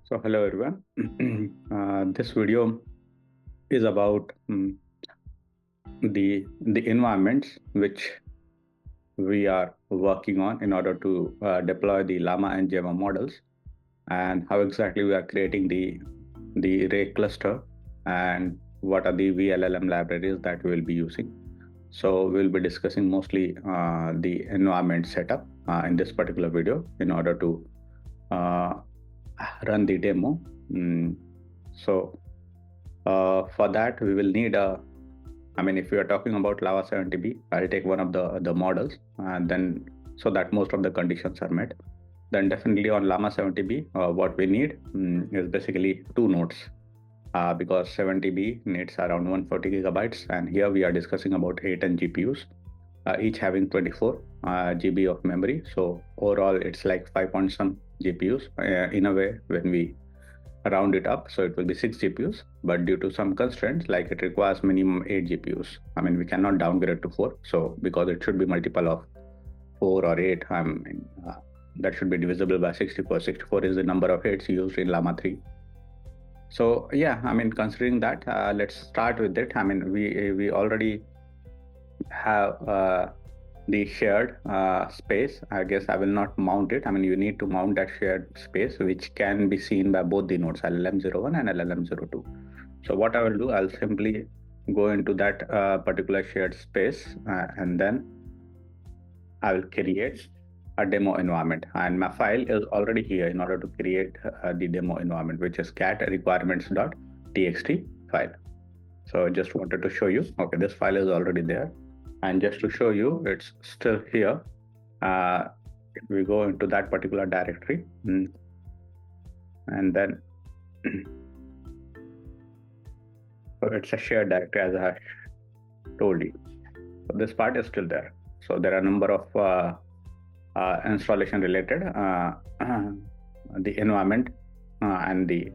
So hello everyone. This video is about the environments which we are working on in order to deploy the LLaMA and Gemma models, and how exactly we are creating the array cluster, and what are the vLLM libraries that we will be using. So we'll be discussing mostly the environment setup in this particular video in order to uh, run the demo. So for that, we will need if we are talking about Lava 70B, I'll take one of the models, and then so that most of the conditions are met. Then definitely on Llama 70B, what we need is basically two nodes, because 70B needs around 140 gigabytes, and here we are discussing about A10 GPUs, each having 24 GB of memory. So overall, it's like 5 point some GPUs in a way when we round it up, so it will be 6 GPUs, but due to some constraints, like it requires minimum 8 GPUs. We cannot downgrade to 4, so because it should be multiple of 4 or 8, that should be divisible by 64. 64 is the number of 8s used in Llama 3. So yeah, considering that, let's start with it. We already have the shared space. I guess I will not mount it. You need to mount that shared space, which can be seen by both the nodes, LLM01 and LLM02. So what I will do, I'll simply go into that particular shared space, and then I will create a demo environment. And my file is already here in order to create the demo environment, which is cat requirements.txt file. So just wanted to show you, okay, this file is already there. And just to show you, it's still here. If we go into that particular directory, and then so it's a shared directory, as I told you. So this part is still there. So there are a number of installation related the environment and the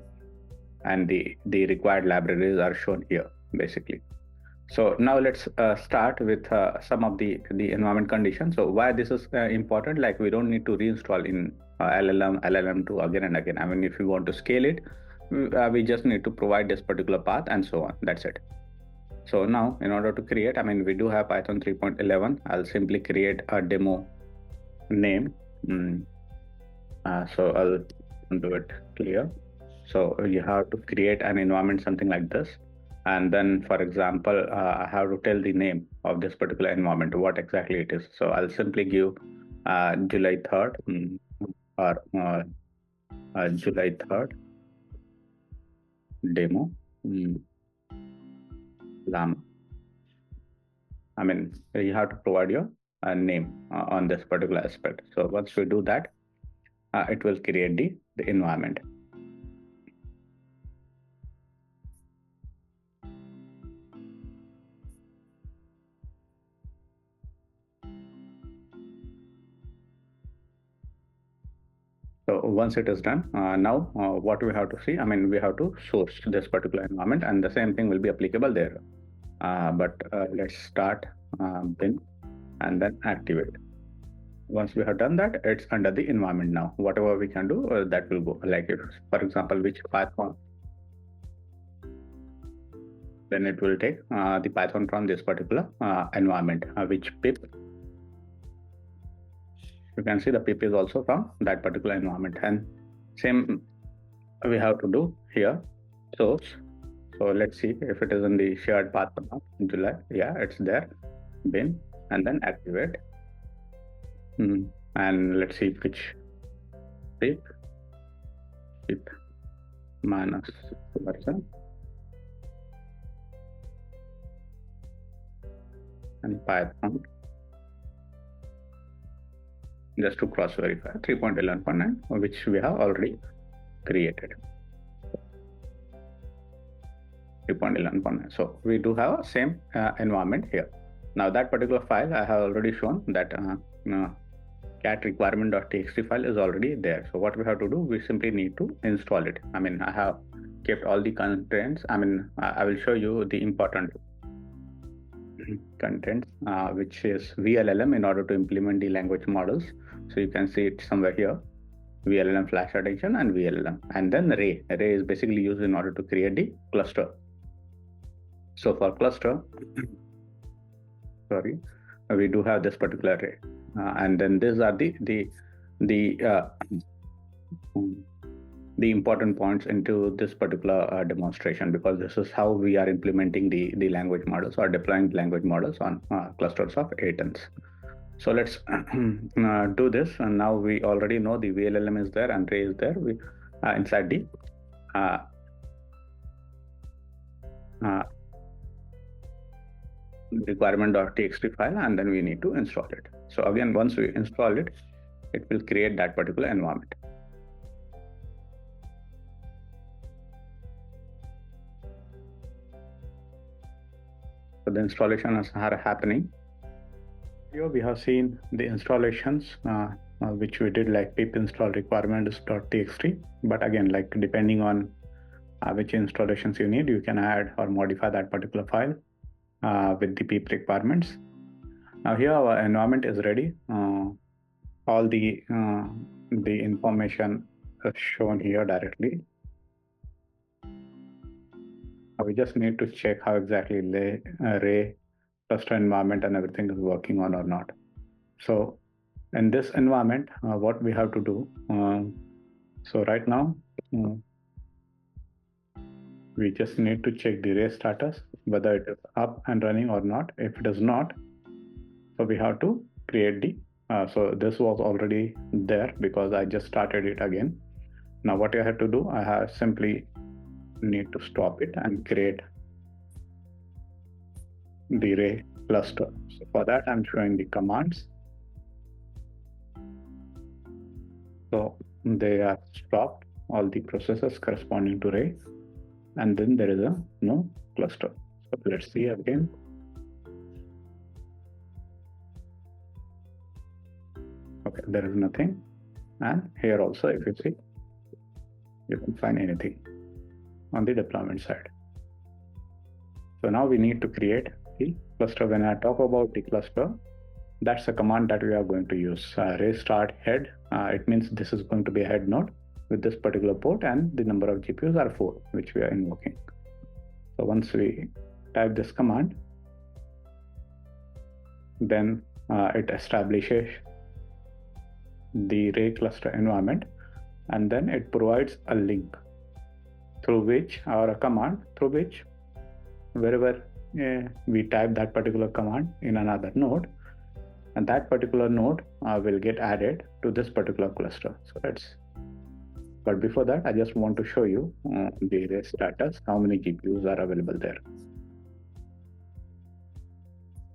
required libraries are shown here basically. So now let's start with some of the environment conditions. So why this is important? Like, we don't need to reinstall in LLM2 again and again. If you want to scale it, we just need to provide this particular path and so on. That's it. So now, in order to create, we do have Python 3.11. I'll simply create a demo name. So I'll do it clear. So you have to create an environment something like this, and then, for example, I have to tell the name of this particular environment, what exactly it is. So I'll simply give July 3rd or July 3rd demo LLaMA. You have to provide your name on this particular aspect. So once we do that, it will create the environment. So once it is done, now what we have to see, we have to source this particular environment, and the same thing will be applicable there. But let's start bin and then activate. Once we have done that, it's under the environment now. Whatever we can do, that will go. Like, if, for example, which Python, then it will take the Python from this particular environment, which pip. You can see the pip is also from that particular environment, and same we have to do here. Source. So let's see if it is in the shared path or not. July, yeah, it's there. Bin, and then activate. And let's see which pip minus version and Python, just to cross verify 3.11.9, which we have already created. 3.11.9. So we do have a same environment here. Now that particular file I have already shown that cat requirement.txt file is already there. So what we have to do, we simply need to install it. I have kept all the contents. I will show you the important contents, which is vLLM in order to implement the language models. So you can see it somewhere here. vLLM flash attention and vLLM, and then ray. Ray is basically used in order to create the cluster. So for cluster, sorry, we do have this particular array, and then these are the important points into this particular demonstration, because this is how we are implementing the language models or deploying language models on clusters of A10s. So let's do this. And now we already know the vLLM is there and ray is there. We inside the requirement.txt file, and then we need to install it. So again, once we install it, it will create that particular environment. So the installations are happening. Here we have seen the installations which we did, like pip install requirements.txt. But again, like depending on which installations you need, you can add or modify that particular file with the pip requirements. Now here our environment is ready. All the information is shown here directly. We just need to check how exactly array, cluster environment and everything is working on or not. So in this environment, what we have to do, so right now, we just need to check the array status, whether it is up and running or not. If it is not, so we have to create the, so this was already there because I just started it again. Now what I have to do, I have simply need to stop it and create the array cluster. So for that, I'm showing the commands. So they are stopped, all the processes corresponding to array, and then there is a no cluster. So let's see again. Okay, there is nothing. And here also, if you see, you can find anything on the deployment side. So now we need to create the cluster. When I talk about the cluster, that's a command that we are going to use. Array start head. It means this is going to be a head node with this particular port, and the number of GPUs are 4, which we are invoking. So once we type this command, then it establishes the array cluster environment, and then it provides a link through which, or a command through which, wherever we type that particular command in another node, and that particular node will get added to this particular cluster. So but before that, I just want to show you the array status, how many GPUs are available there.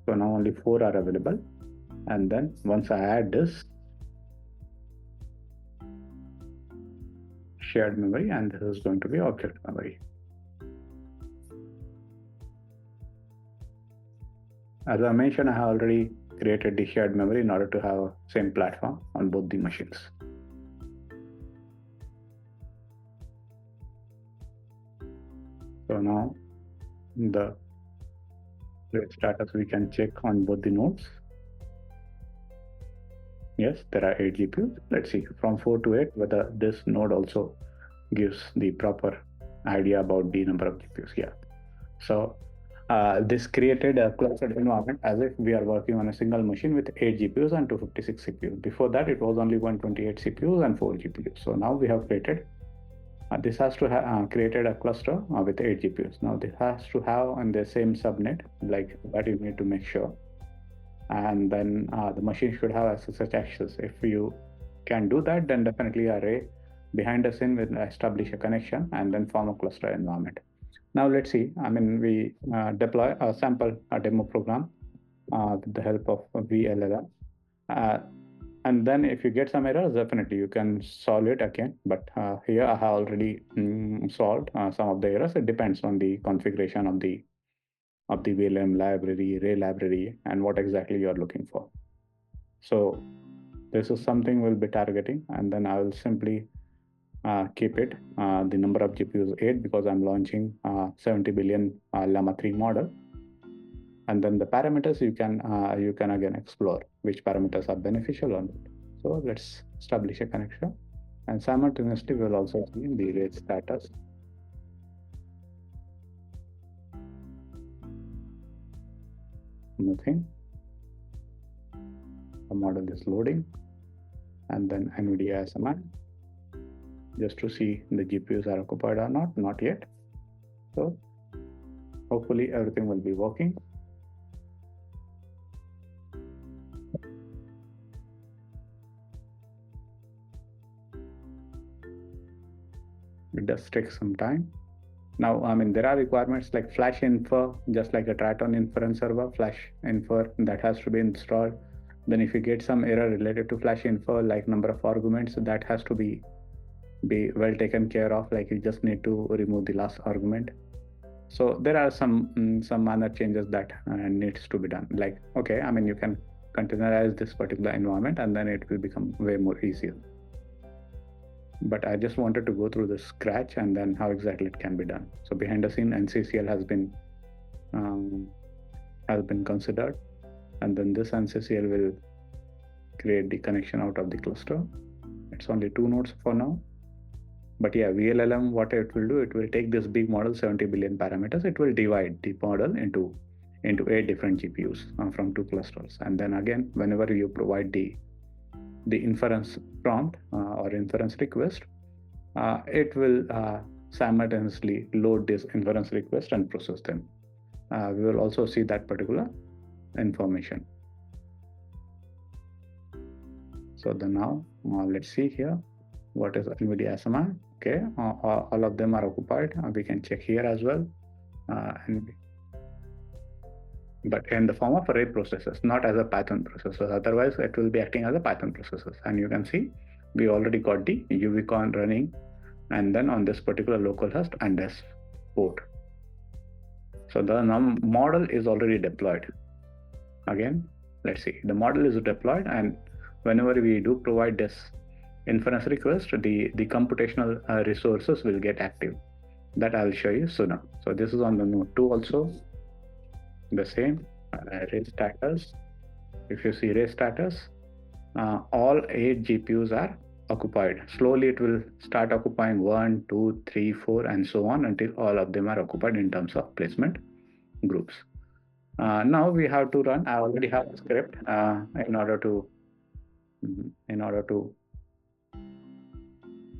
So now only 4 are available, and then once I add this shared memory, and this is going to be object memory. As I mentioned, I have already created the shared memory in order to have same platform on both the machines. So now the status we can check on both the nodes. Yes, there are 8 GPUs. Let's see from 4 to 8 whether this node also gives the proper idea about the number of GPUs here. So this created a clustered environment as if we are working on a single machine with 8 GPUs and 256 CPUs. Before that, it was only 128 CPUs and 4 GPUs. So now we have created, this has to have created a cluster with 8 GPUs. Now this has to have on the same subnet, like that you need to make sure. And then the machine should have SSH access. If you can do that, then definitely array behind the scene will establish a connection and then form a cluster environment. Now let's see, we deploy a sample demo program with the help of vLLM. And then if you get some errors, definitely you can solve it again. But here I have already solved some of the errors. It depends on the configuration of the vLLM library, array library, and what exactly you are looking for. So this is something we'll be targeting, and then I will simply keep it the number of GPUs 8 because I'm launching 70 billion LLaMA 3 model. And then the parameters you can again explore which parameters are beneficial or not. So let's establish a connection. And simultaneously, we'll also see the rate status. Nothing. The model is loading. And then NVIDIA A10 just to see the GPUs are occupied or not yet. So hopefully everything will be working. It does take some time. Now, I mean, there are requirements like flash infer, just like a Triton inference server, flash infer that has to be installed. Then if you get some error related to flash infer, like number of arguments, that has to be well taken care of. Like you just need to remove the last argument. So there are some minor changes that needs to be done. Like, okay, I mean, you can containerize this particular environment and then it will become way more easier. But I just wanted to go through the scratch and then how exactly it can be done. So behind the scene, NCCL has been considered, and then this NCCL will create the connection out of the cluster. It's only 2 nodes for now. But yeah, vLLM, what it will do, it will take this big model, 70 billion parameters. It will divide the model into 8 different GPUs from 2 clusters. And then again, whenever you provide the inference prompt or inference request, it will simultaneously load this inference request and process them. We will also see that particular information. So then now let's see here what is NVIDIA A10. Okay, all of them are occupied. We can check here as well. But in the form of array processors, not as a Python processor. Otherwise, it will be acting as a Python processor. And you can see we already got the UVCon running, and then on this particular localhost and this port. So the model is already deployed. Again, let's see. The model is deployed, and whenever we do provide this inference request, the computational resources will get active. That I'll show you sooner. So this is on the node 2 also. The same array status. If you see array status, all 8 GPUs are occupied. Slowly it will start occupying 1, 2, 3, 4, and so on until all of them are occupied in terms of placement groups. Now we have to run. I already have a script in order to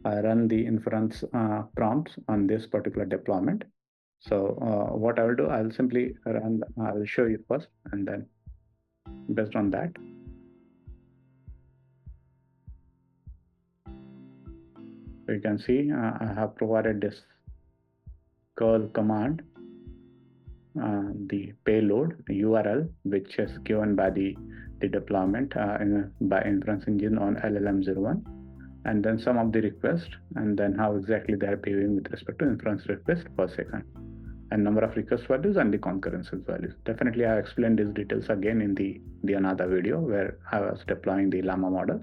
run the inference prompts on this particular deployment. So what I will do, I'll simply run. I will show you first, and then based on that, so you can see I have provided this curl command, the payload URL, which is given by the deployment by inference engine on LLM01, and then some of the requests, and then how exactly they are behaving with respect to inference request per second, and number of request values and the concurrency values. Definitely, I explained these details again in the another video where I was deploying the LLaMA model,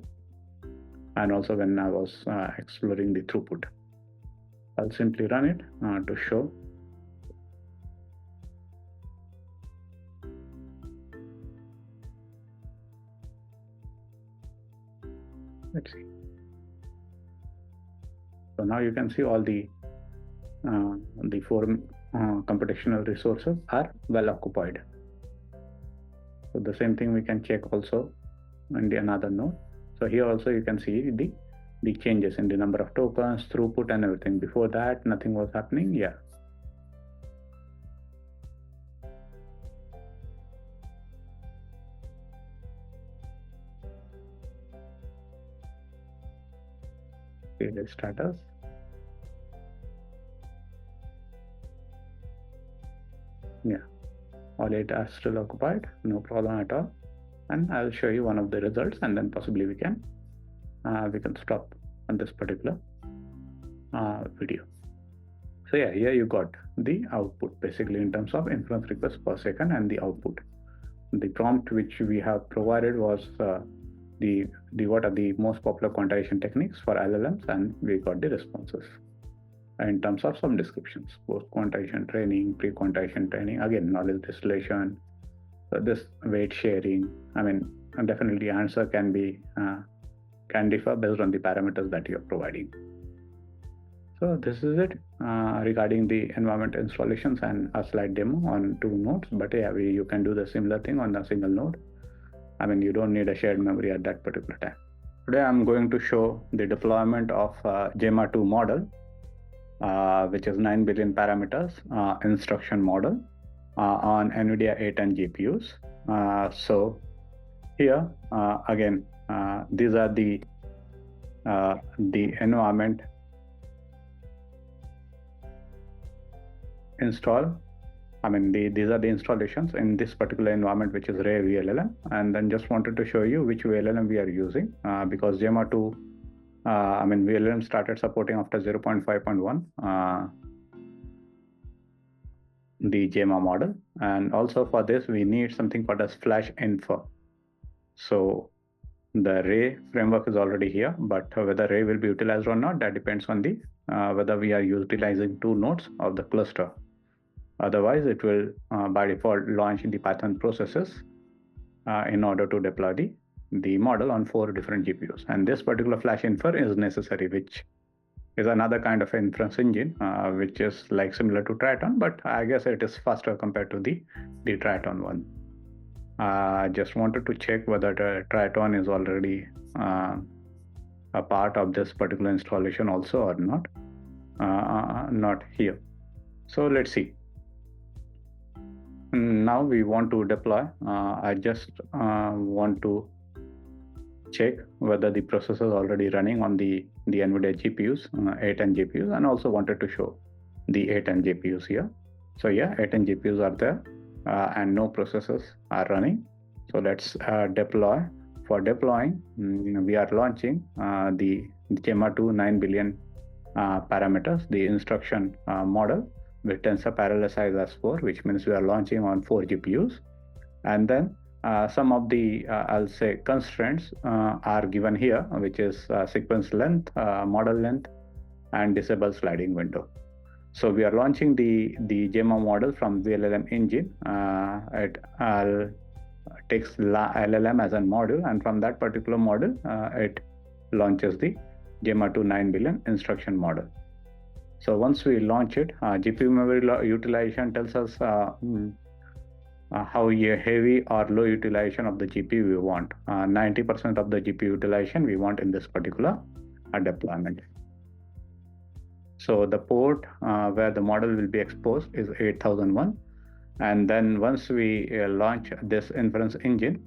and also when I was exploring the throughput. I'll simply run it to show. Let's see. So now you can see all the 4 computational resources are well occupied. So the same thing we can check also in the another node. So here also you can see the changes in the number of tokens, throughput, and everything. Before that, nothing was happening. Yeah. Okay, let's status. Yeah, all 8 are still occupied, no problem at all. And I'll show you one of the results, and then possibly we can stop on this particular video. So yeah, here you got the output basically in terms of inference requests per second and the output. The prompt which we have provided was what are the most popular quantization techniques for LLMs, and we got the responses in terms of some descriptions, post quantization training, pre quantization training, again knowledge distillation, this weight sharing. I mean, definitely answer can be can differ based on the parameters that you're providing. So this is it regarding the environment installations and a slide demo on 2 nodes. But yeah, you can do the similar thing on a single node. I mean, you don't need a shared memory at that particular time. Today, I'm going to show the deployment of Gemma-2 model, which is 9 billion parameters instruction model on NVIDIA A10 GPUs. So here, again, these are the environment install. I mean, these are the installations in this particular environment, which is Ray vLLM. And then just wanted to show you which vLLM we are using because Gemma-2, I mean, vLLM started supporting after 0.5.1 the Gemma model. And also for this, we need something called as flash infer. So the Ray framework is already here, but whether Ray will be utilized or not, that depends on the whether we are utilizing 2 nodes of the cluster. Otherwise, it will by default launch the Python processes in order to deploy the model on 4 different GPUs. And this particular flash infer is necessary, which is another kind of inference engine, which is like similar to Triton, but I guess it is faster compared to the Triton one. Just wanted to check whether the Triton is already a part of this particular installation also or not. Not here. So let's see. Now we want to deploy. I just want to check whether the processor is already running on the NVIDIA GPUs, A10 GPUs, and also wanted to show the A10 GPUs here. So yeah, A10 GPUs are there and no processors are running. So let's deploy. For deploying, we are launching the Gemma-2 9 billion parameters, the instruction model with tensor parallel size as 4, which means we are launching on 4 GPUs. And then some of the, I'll say, constraints are given here, which is sequence length, model length, and disable sliding window. So we are launching the Gemma model from vLLM engine. It takes LLM as a module, and from that particular model, it launches the Gemma-2 9 billion instruction model. So once we launch it, GPU memory utilization tells us how heavy or low utilization of the GPU we want. 90% of the GPU utilization we want in this particular deployment. So the port where the model will be exposed is 8001. And then once we launch this inference engine,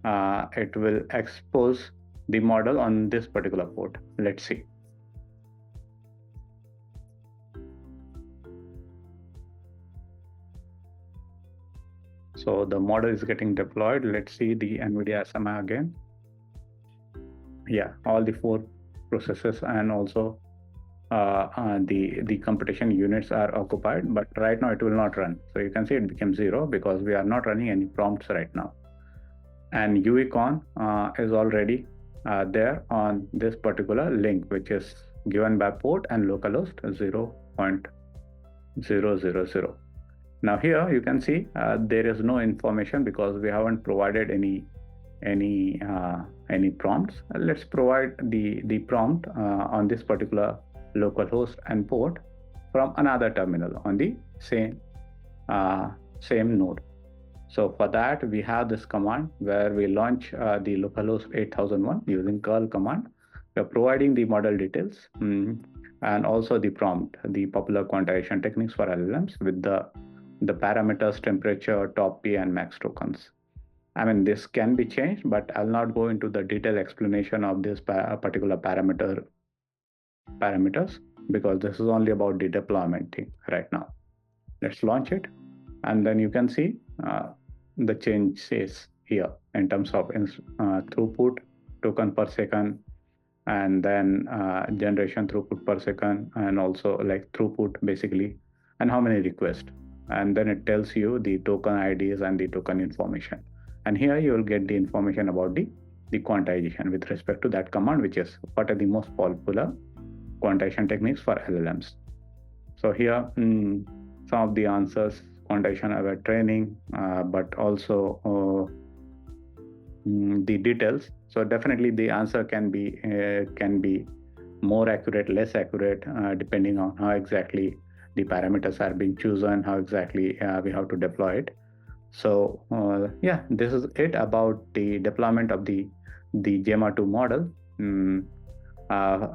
it will expose the model on this particular port. Let's see. So the model is getting deployed. Let's see the NVIDIA SMA again. Yeah, all the 4 processes and also the computation units are occupied, but right now it will not run. So you can see it became 0 because we are not running any prompts right now. And UECon is already there on this particular link, which is given by port and localhost 0.000. Now here you can see there is no information because we haven't provided any prompts. Let's provide the prompt on this particular localhost and port from another terminal on the same node. So for that we have this command where we launch the localhost 8001 using curl command. We are providing the model details and also the prompt, the popular quantization techniques for LLMs with the parameters, temperature, top P, and max tokens. I mean, this can be changed, but I'll not go into the detailed explanation of this particular parameters because this is only about the deployment thing right now. Let's launch it, and then you can see the changes here in terms of throughput, token per second, and then generation throughput per second, and also like throughput basically, and how many requests. And then it tells you the token IDs and the token information. And here you will get the information about the quantization with respect to that command, which is what are the most popular quantization techniques for LLMs. So here, some of the answers, quantization about training, but also the details. So definitely the answer can be more accurate, less accurate, depending on how exactly the parameters are being chosen, how exactly we have to deploy it. So yeah, this is it about the deployment of the Gemma 2 model. Mm, uh,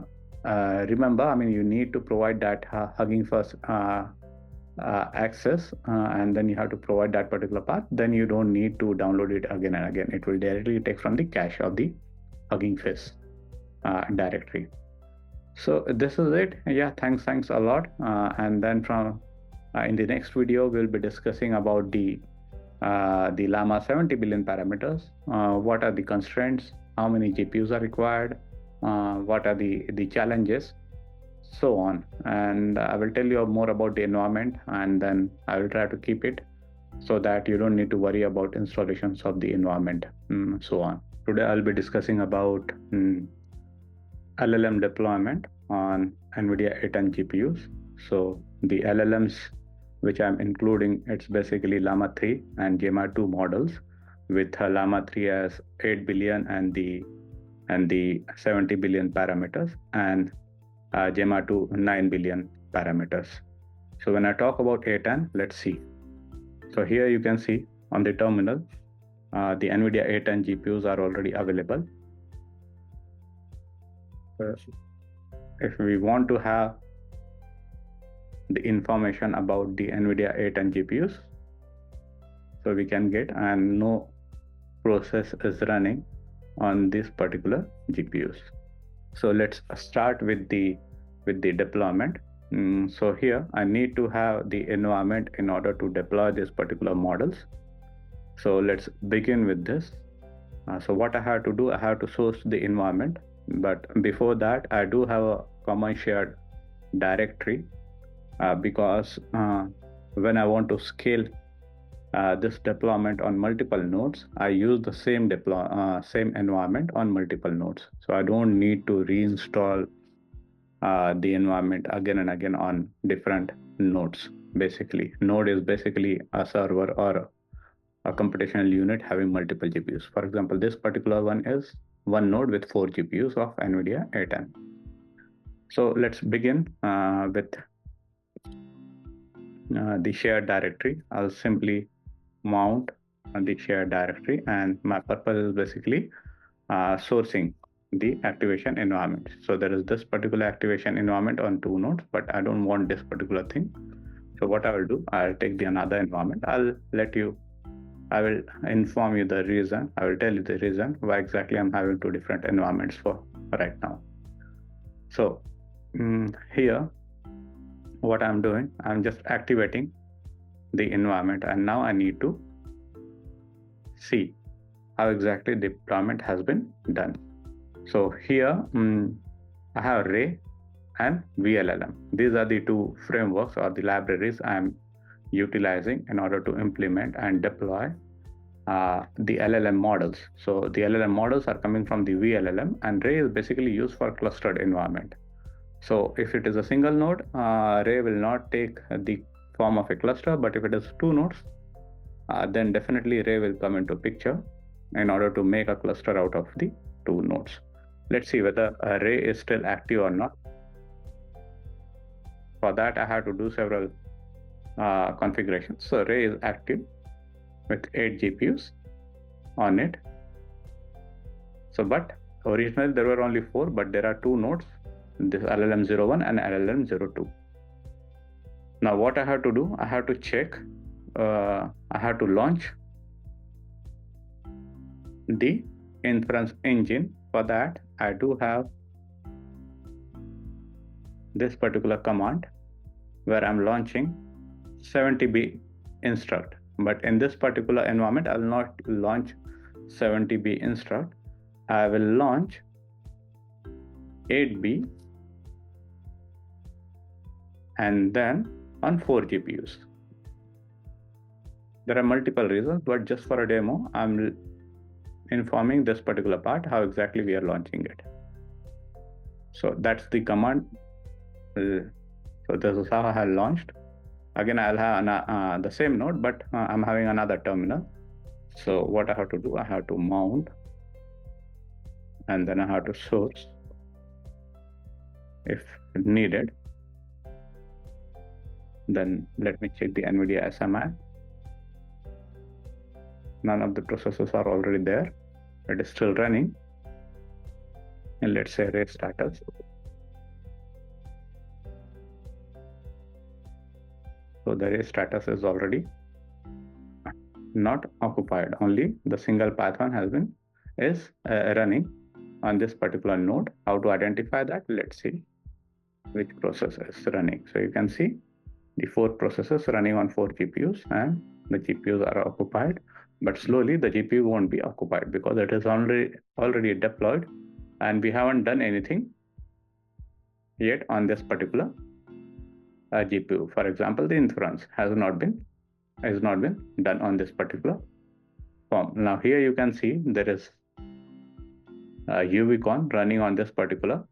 Remember, I mean, you need to provide that Hugging First access, and then you have to provide that particular path. Then you don't need to download it again and again. It will directly take from the cache of the Hugging Face directory. So this is it. Yeah, thanks a lot. And then from in the next video, we'll be discussing about the LLaMA 70 billion parameters. What are the constraints? How many GPUs are required? What are the challenges? So on. And I will tell you more about the environment, and then I will try to keep it so that you don't need to worry about installations of the environment, so on. Today I'll be discussing about LLM deployment on NVIDIA A10 GPUs. So the LLMs which I'm including, it's basically LLaMA 3 and Gemma 2 models, with LLaMA 3 as 8 billion and the 70 billion parameters, and Gemma 2 9 billion parameters. So when I talk about A10, let's see. So here you can see on the terminal, the NVIDIA A10 GPUs are already available. If we want to have the information about the NVIDIA A10 GPUs, so we can get, and no process is running on this particular GPUs. So let's start with the deployment. So here I need to have the environment in order to deploy these particular models. So let's begin with this. So what I have to do, I have to source the environment, but before that I do have a common shared directory, because when I want to scale this deployment on multiple nodes, I use the same environment on multiple nodes. So I don't need to reinstall the environment again and again on different nodes. Basically, node is basically a server or a computational unit having multiple GPUs. For example, this particular one is one node with 4 GPUs of NVIDIA A10. So let's begin with the shared directory. I'll simply mount the shared directory, and my purpose is basically sourcing the activation environment. So there is this particular activation environment on 2 nodes, but I don't want this particular thing. So what I will do, I'll take the another environment. I will inform you the reason. I will tell you the reason why exactly I'm having 2 different environments for right now. So here, what I'm doing, I'm just activating the environment, and now I need to see how exactly the deployment has been done. So here I have Ray and vLLM. These are the 2 frameworks or the libraries I'm utilizing in order to implement and deploy the LLM models. So the LLM models are coming from the vLLM, and Ray is basically used for clustered environment. So if it is a single node, Ray will not take the form of a cluster, but if it is 2 nodes, then definitely Ray will come into picture in order to make a cluster out of the 2 nodes. Let's see whether Ray is still active or not. For that, I have to do several configurations. So Ray is active with 8 GPUs on it. So, but originally there were only 4, but there are 2 nodes, this LLM01 and LLM02. Now what I have to do, I have to check, I have to launch the inference engine. For that, I do have this particular command where I'm launching 70B instruct. But in this particular environment, I will not launch 70B instruct. I will launch 8B and then on 4 GPUs. There are multiple reasons, but just for a demo, I'm informing this particular part how exactly we are launching it. So that's the command. So this is how I have launched. Again, I'll have the same node, but I'm having another terminal. So what I have to do, I have to mount, and then I have to source if needed. Then let me check the NVIDIA SMI. None of the processes are already there. It is still running. And let's say array status. So the array status is already not occupied. Only the single path one is running on this particular node. How to identify that? Let's see which process is running. So you can see the 4 processes running on 4 GPUs, and the GPUs are occupied, but slowly the GPU won't be occupied because it is already deployed and we haven't done anything yet on this particular GPU. For example, the inference has not been done on this particular form. Now here you can see there is a UVCon running on this particular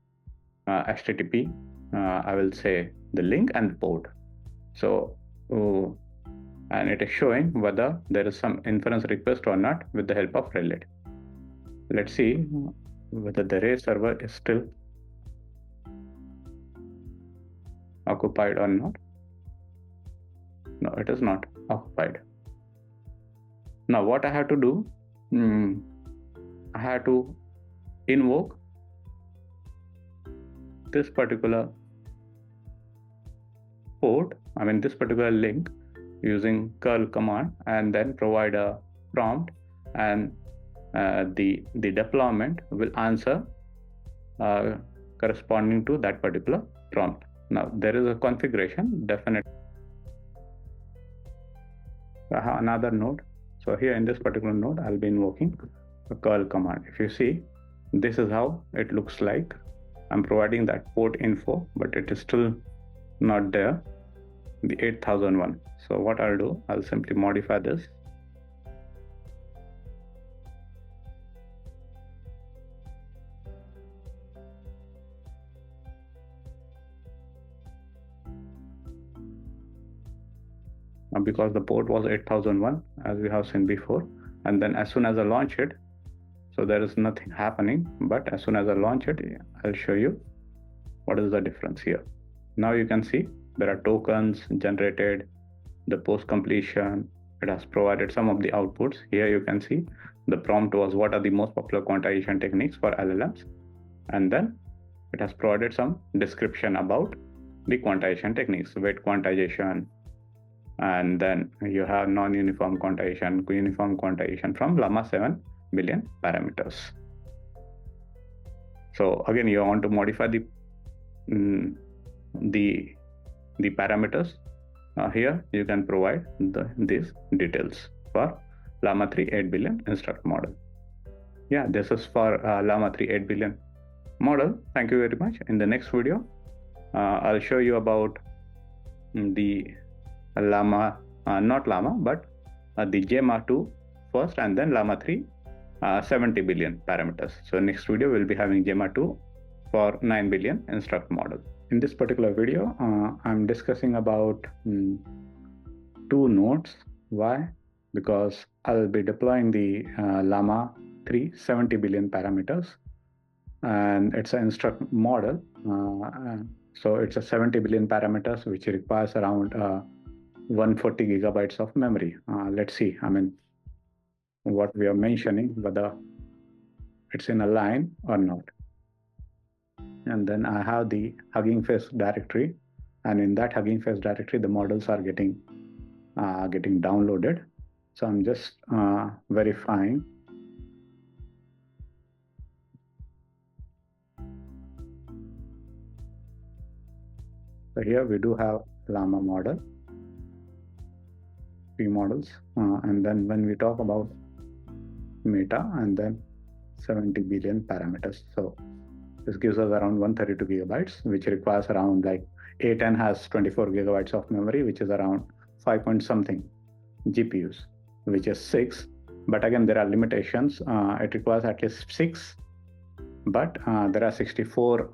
HTTP, I will say the link and the port. So, and it is showing whether there is some inference request or not with the help of Relay. Let's see whether the array server is still occupied or not. No, it is not occupied. Now what I have to do, I have to invoke this particular port, this particular link using curl command, and then provide a prompt, and the deployment will answer corresponding to that particular prompt. Now there is a configuration, definitely. I have another node. So here in this particular node, I'll be invoking a curl command. If you see, this is how it looks like. I'm providing that port info, but it is still not there, the 8001. So what I'll do, I'll simply modify this. Because the port was 8001 as we have seen before, and then as soon as I launch it, so there is nothing happening, but as soon as I launch it, I'll show you what is the difference here. Now you can see there are tokens generated, the post completion, it has provided some of the outputs. Here you can see the prompt was what are the most popular quantization techniques for LLMs, and then it has provided some description about the quantization techniques, weight quantization, and then you have non-uniform quantization, uniform quantization from LLaMA 7 billion parameters. So again, you want to modify the parameters. Here you can provide these details for LLaMA 3 8 billion instruct model. Yeah, this is for LLaMA 3 8 billion model. Thank you very much. In the next video, I'll show you about the LLaMA, not LLaMA, but the Gemma-2 first, and then LLaMA 3 70 billion parameters. So next video we'll be having Gemma-2 for 9 billion instruct model. In this particular video, I'm discussing about 2 nodes. Why? Because I'll be deploying the LLaMA 3 70 billion parameters, and it's an instruct model. So it's a 70 billion parameters, which requires around 140 gigabytes of memory. Let's see, what we are mentioning, whether it's in a line or not. And then I have the Hugging Face directory, and in that Hugging Face directory, the models are getting downloaded. So I'm just verifying. So here we do have LLaMA model, 3 models, and then when we talk about meta, and then 70 billion parameters. So this gives us around 132 gigabytes, which requires around like A10 has 24 gigabytes of memory, which is around 5 point something GPUs, which is 6. But again, there are limitations. It requires at least 6, but there are 64,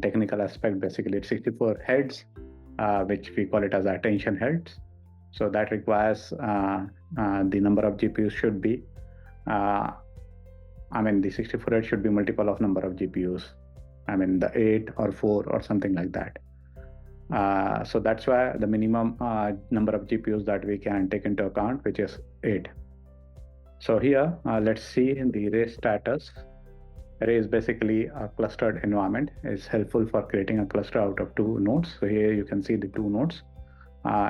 technical aspect, basically it's 64 heads, which we call it as attention heads. So that requires the number of GPUs should be I mean, the 64 should be multiple of number of GPUs. I mean, the 8 or 4 or something like that. So that's why the minimum number of GPUs that we can take into account, which is 8. So here, let's see in the array status. Array is basically a clustered environment. It's helpful for creating a cluster out of 2 nodes. So here you can see the 2 nodes.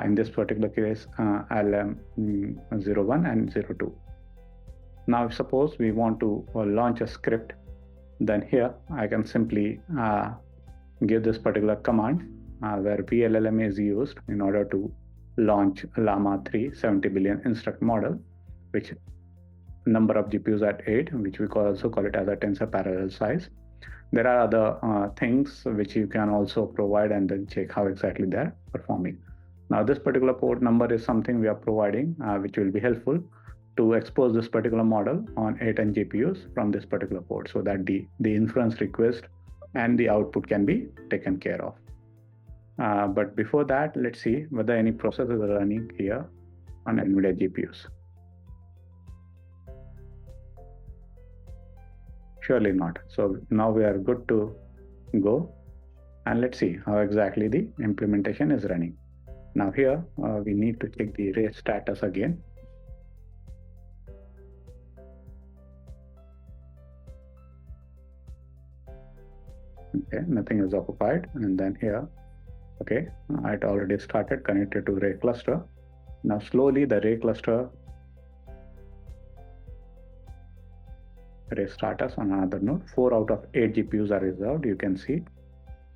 In this particular case, LM01 and 02. Now, suppose we want to launch a script, then here I can simply give this particular command where vLLM is used in order to launch LLaMA 3 70 billion instruct model, which number of GPUs at 8, which we also call it as a tensor parallel size. There are other things which you can also provide and then check how exactly they're performing. Now, this particular port number is something we are providing, which will be helpful to expose this particular model on A10 GPUs from this particular port, so that the inference request and the output can be taken care of. But before that, let's see whether any processes are running here on NVIDIA GPUs. Surely not. So now we are good to go, and let's see how exactly the implementation is running. Now here we need to check the array status again. Okay, nothing is occupied, and then here, okay, it already started connected to array cluster. Now slowly the array cluster array status on another node. 4 out of 8 GPUs are reserved, you can see,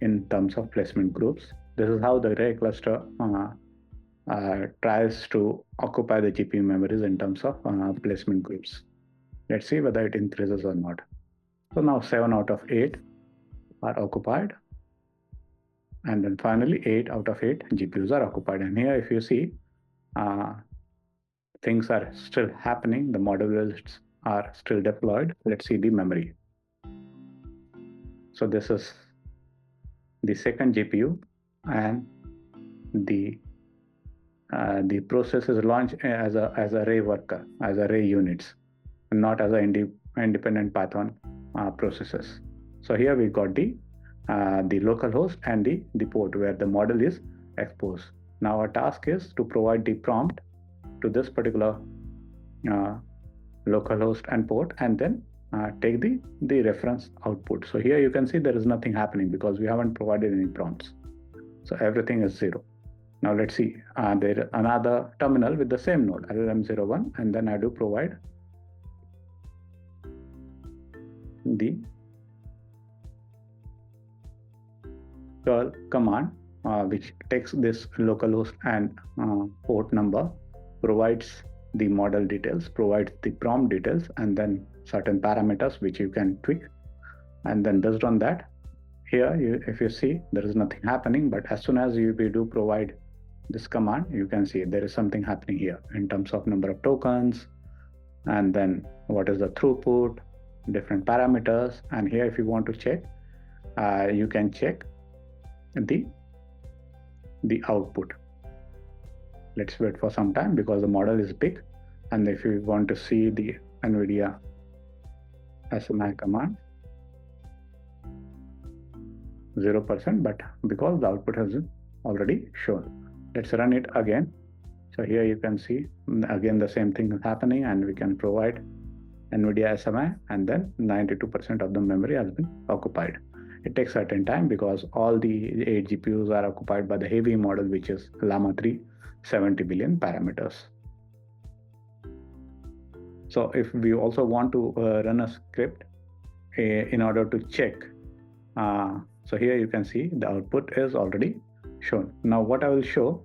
in terms of placement groups. This is how the array cluster tries to occupy the GPU memories in terms of placement groups. Let's see whether it increases or not. So now 7 out of 8 are occupied, and then finally 8 out of 8 GPUs are occupied. And here, if you see, things are still happening. The modules are still deployed. Let's see the memory. So this is the second GPU, and the process is launched as a array worker, as array units, and not as an independent Python processes. So here we got the local host and the port where the model is exposed. Now our task is to provide the prompt to this particular localhost and port, and then take the reference output. So here you can see there is nothing happening because we haven't provided any prompts. So everything is 0. Now let's see, there is another terminal with the same node, LLM01, and then I do provide the curl command, which takes this localhost and port number, provides the model details, provides the prompt details, and then certain parameters which you can tweak. And then based on that, here, if you see, there is nothing happening, but as soon as we do provide this command, you can see there is something happening here in terms of number of tokens, and then what is the throughput, different parameters. And here, if you want to check, you can check the output. Let's wait for some time because the model is big. And if you want to see the NVIDIA SMI command, 0%, but because the output has already shown. Let's run it again. So here you can see again the same thing is happening, and we can provide NVIDIA SMI, and then 92% of the memory has been occupied. It takes certain time because all the 8 GPUs are occupied by the heavy model, which is LLaMA 3 70 billion parameters. So if we also want to run a script in order to check, so here you can see the output is already shown. Now what I will show,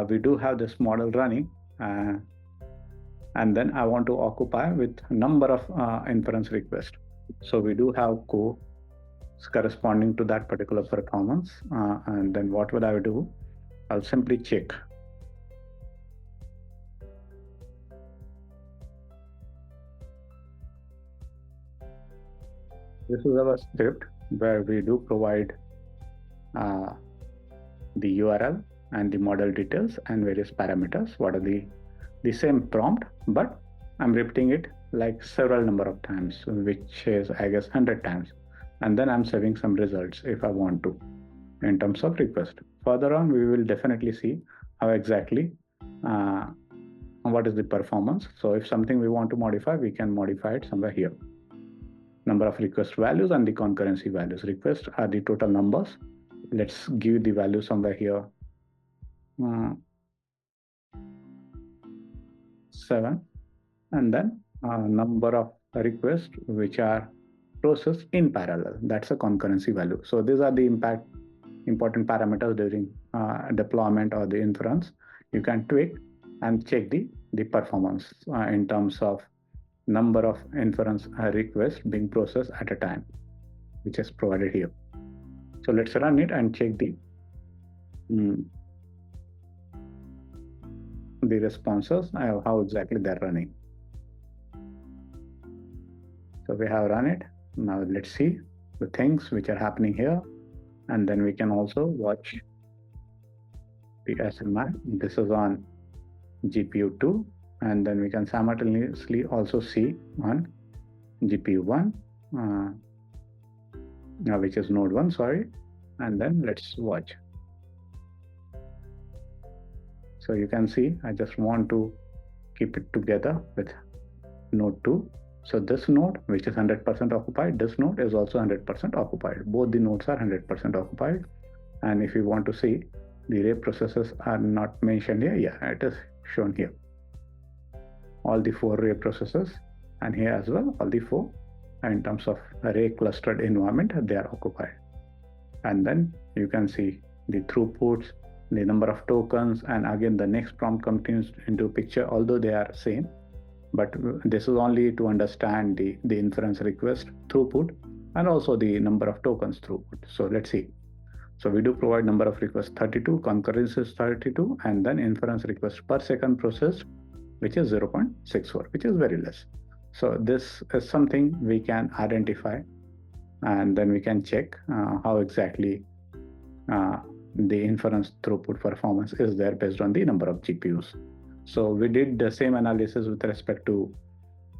we do have this model running, and then I want to occupy with a number of inference requests. So we do have code corresponding to that particular performance, and then what will I do? I'll simply check. This is our script where we do provide the URL and the model details and various parameters. What are the same prompt, but I'm repeating it like several number of times, which is I guess 100 times, and then I'm saving some results if I want to in terms of request. Further on, we will definitely see how exactly what is the performance. So if something we want to modify, we can modify it somewhere here. Number of request values and the concurrency values. Requests are the total numbers. Let's give the value somewhere here. 7, and then number of requests which are processed in parallel. That's a concurrency value. So these are the important parameters during deployment or the inference. You can tweak and check the performance in terms of number of inference requests being processed at a time, which is provided here. So let's run it and check the responses, how exactly they're running. So we have run it. Now let's see the things which are happening here. And then we can also watch the SMI. This is on GPU 2. And then we can simultaneously also see on GPU 1, which is node 1, sorry. And then let's watch. So you can see, I just want to keep it together with node 2. So this node, which is 100% occupied, this node is also 100% occupied. Both the nodes are 100% occupied. And if you want to see, the array processes are not mentioned here. Yeah, it is shown here. All the 4 array processes, and here as well, all the 4 in terms of array clustered environment, they are occupied. And then you can see the throughputs, the number of tokens, and again the next prompt comes into picture, although they are same. But this is only to understand the inference request throughput and also the number of tokens throughput. So let's see. So we do provide number of requests 32, concurrency is 32, and then inference requests per second processed, which is 0.64, which is very less. So this is something we can identify, and then we can check how exactly the inference throughput performance is there based on the number of GPUs. So we did the same analysis with respect to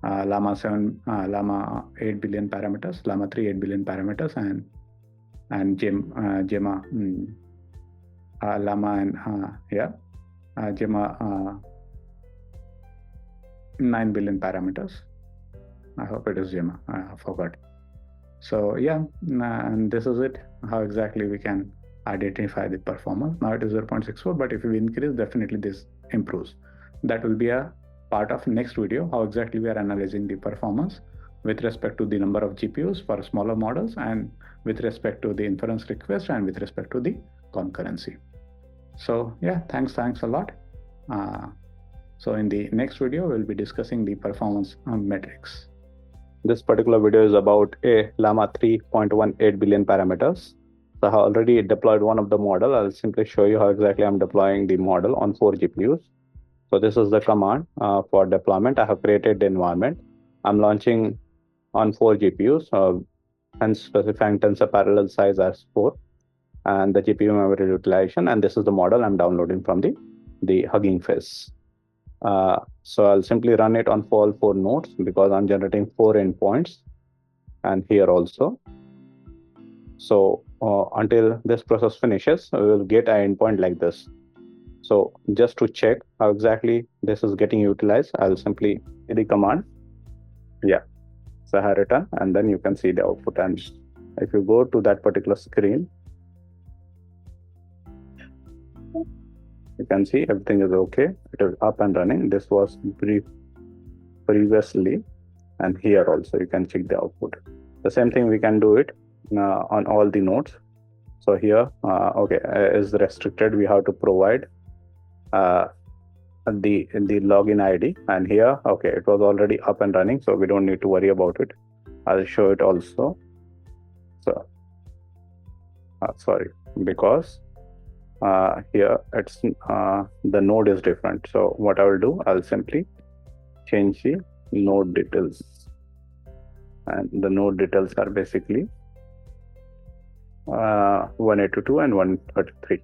LLaMA 8 billion parameters, LLaMA 3 8 billion parameters, and Gemma LLaMA and Gemma 9 billion parameters. I hope it is Gemma. I forgot. So yeah, and this is it. How exactly we can identify the performance. Now it is 0.64, but if we increase, definitely this improves. That will be a part of next video, how exactly we are analyzing the performance with respect to the number of GPUs for smaller models, and with respect to the inference request, and with respect to the concurrency. So yeah, thanks a lot. So in the next video, we'll be discussing the performance metrics. This particular video is about a LLaMA 3.18 billion parameters. So I have already deployed one of the model. I'll simply show you how exactly I'm deploying the model on 4 GPUs. So this is the command for deployment. I have created the environment. I'm launching on 4 GPUs, and specifying tensor parallel size as 4, and the GPU memory utilization. And this is the model I'm downloading from the Hugging Face. So I'll simply run it on all 4 nodes because I'm generating 4 endpoints, and here also. So until this process finishes, we will get an endpoint like this. So just to check how exactly this is getting utilized, I'll simply hit the command. Yeah, so I have written, and then you can see the output. And if you go to that particular screen, you can see everything is okay. It is up and running. This was brief previously, and here also you can check the output. The same thing we can do it on all the nodes. So here, okay, is restricted. We have to provide the login ID, and here, okay, it was already up and running, so we don't need to worry about it. I'll show it also. So sorry, because here it's the node is different. So what I will do, I'll simply change the node details, and the node details are basically 182 and 133.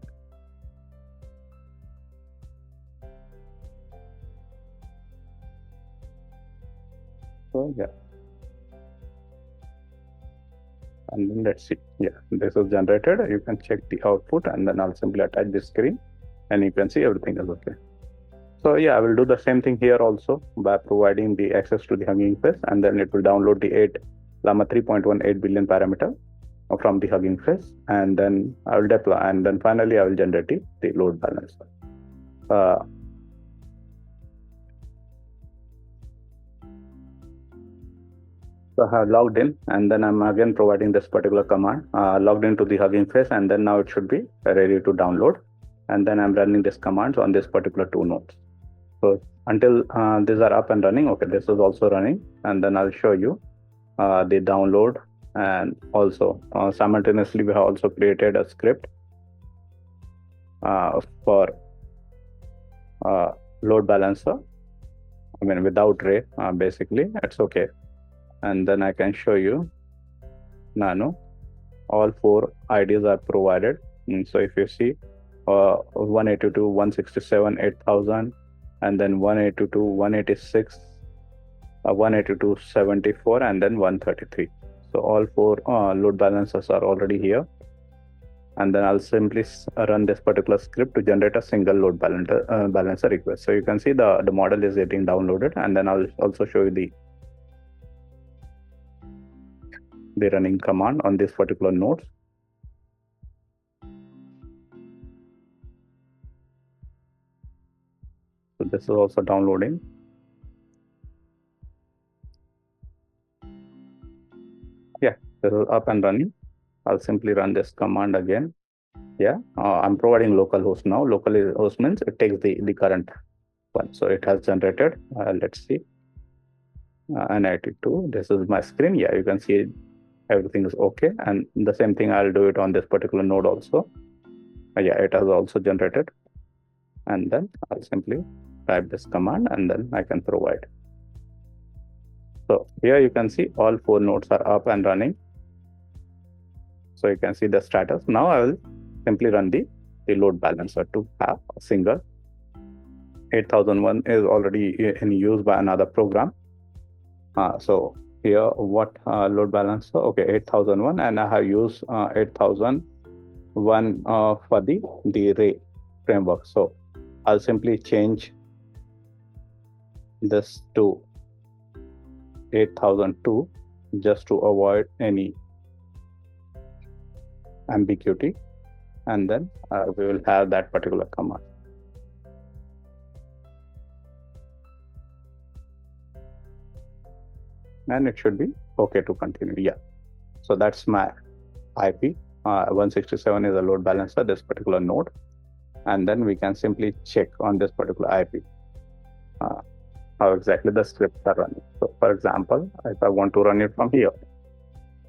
So yeah, and then let's see. Yeah, this is generated. You can check the output, and then I'll simply attach this screen, and you can see everything is okay. So yeah, I will do the same thing here also by providing the access to the Hugging Face, and then it will download the LLaMA 3.18 billion parameter from the Hugging Face, and then I will deploy, and then finally I will generate the load balancer. So I have logged in, and then I'm again providing this particular command, logged into the Hugging Face, and then now it should be ready to download. And then I'm running this commands on this particular two nodes. So until these are up and running, okay, this is also running, and then I'll show you the download. And also simultaneously, we have also created a script for load balancer. I mean, without Ray, basically, it's okay. And then I can show you Nano. All four IDs are provided. So if you see 182, 167, 8000, and then 182, 186, 182, 74, and then 133. So all four load balancers are already here. And then I'll simply run this particular script to generate a single load balancer request. So you can see the model is getting downloaded, and then I'll also show you the running command on this particular node. So this is also downloading. Yeah, this is up and running. I'll simply run this command again. Yeah, I'm providing localhost now. Localhost means it takes the current one. So it has generated. Let's see. N82. This is my screen. Yeah, you can see everything is okay. And the same thing, I'll do it on this particular node also. Yeah, it has also generated. And then I'll simply type this command, and then I can provide. So here you can see all four nodes are up and running. So you can see the status. Now I will simply run the load balancer to have a single. 8001 is already in use by another program. So here what load balancer? Okay, 8001, and I have used 8001 for the Ray framework. So I'll simply change this to 8002 just to avoid any ambiguity, and then we will have that particular command. And it should be okay to continue. Yeah, so that's my IP. 167 is a load balancer, this particular node, and then we can simply check on this particular IP how exactly the scripts are running. So for example, if I want to run it from here,